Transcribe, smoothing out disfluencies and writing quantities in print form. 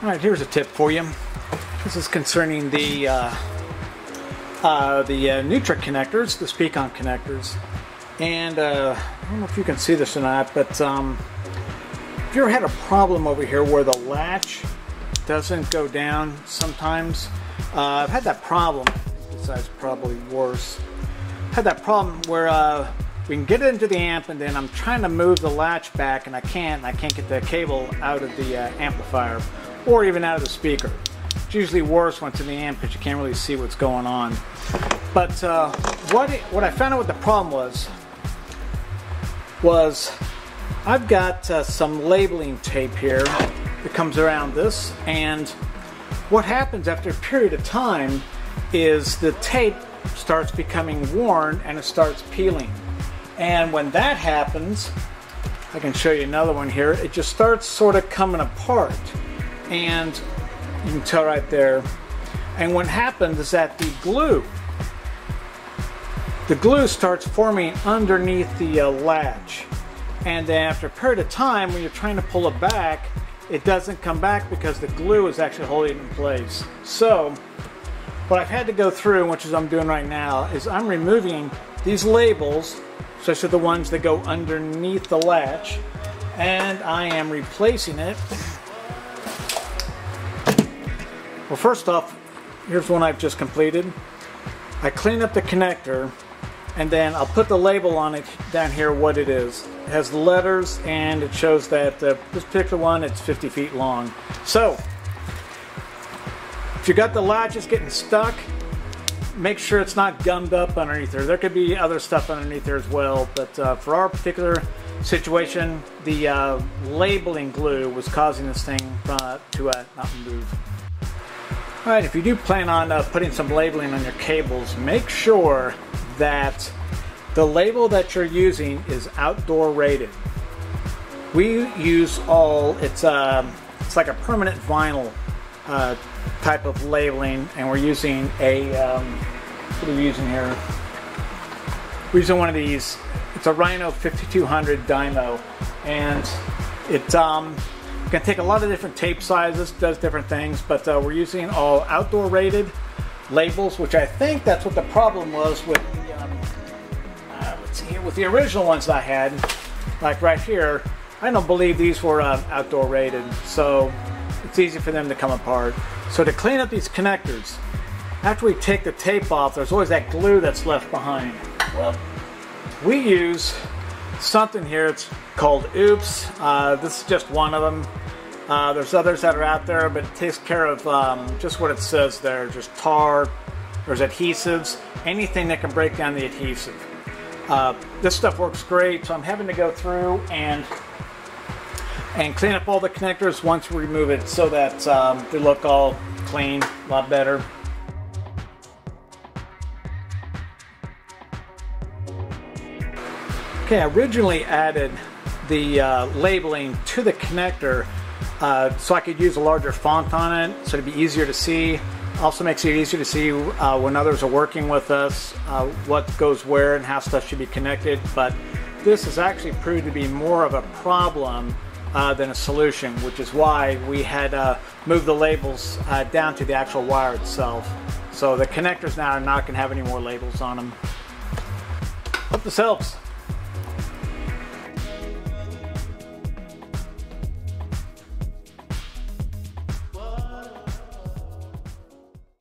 Alright, here's a tip for you. This is concerning the Nutra connectors, the Speon connectors. And I don't know if you can see this or not, but if you ever had a problem over here where the latch doesn't go down sometimes, I've had that problem, besides probably worse. Had that problem where we can get it into the amp and then I'm trying to move the latch back and I can't get the cable out of the amplifier or even out of the speaker. It's usually worse when it's in the amp because you can't really see what's going on. But what I found out what the problem was I've got some labeling tape here that comes around this, and what happens after a period of time is the tape starts becoming worn and it starts peeling. And when that happens, I can show you another one here, it just starts sort of coming apart. And you can tell right there. And what happens is that the glue starts forming underneath the latch. And then after a period of time, when you're trying to pull it back, it doesn't come back because the glue is actually holding it in place. So what I've had to go through, which is I'm doing right now, is I'm removing these labels, especially the ones that go underneath the latch, and I am replacing it. Well, first off, here's one I've just completed. I clean up the connector, and then I'll put the label on it down here what it is. It has the letters, and it shows that this particular one, it's 50 feet long. So, if you got the latches getting stuck, make sure it's not gummed up underneath there. There could be other stuff underneath there as well, but for our particular situation, the labeling glue was causing this thing to not move. Alright, if you do plan on putting some labeling on your cables, make sure that the label that you're using is outdoor rated. We use it's like a permanent vinyl type of labeling, and we're using a what are we using here? We're using one of these. It's a Rhino 5200 dyno, and it can take a lot of different tape sizes, does different things, but we're using all outdoor rated labels, which I think that's what the problem was with the let's see here, with the original ones I had, like right here. I don't believe these were outdoor rated, so it's easy for them to come apart. So to clean up these connectors, after we take the tape off, there's always that glue that's left behind. Well, we use something here, it's called Oops. This is just one of them. There's others that are out there, but it takes care of just what it says there. Just tar, there's adhesives, anything that can break down the adhesive. This stuff works great, so I'm having to go through and clean up all the connectors once we remove it so that they look all clean, a lot better. Okay, I originally added the labeling to the connector so I could use a larger font on it, so it'd be easier to see. Also makes it easier to see when others are working with us, what goes where and how stuff should be connected. But this has actually proved to be more of a problem than a solution, which is why we had moved the labels down to the actual wire itself. So the connectors now are not going to have any more labels on them. Hope this helps.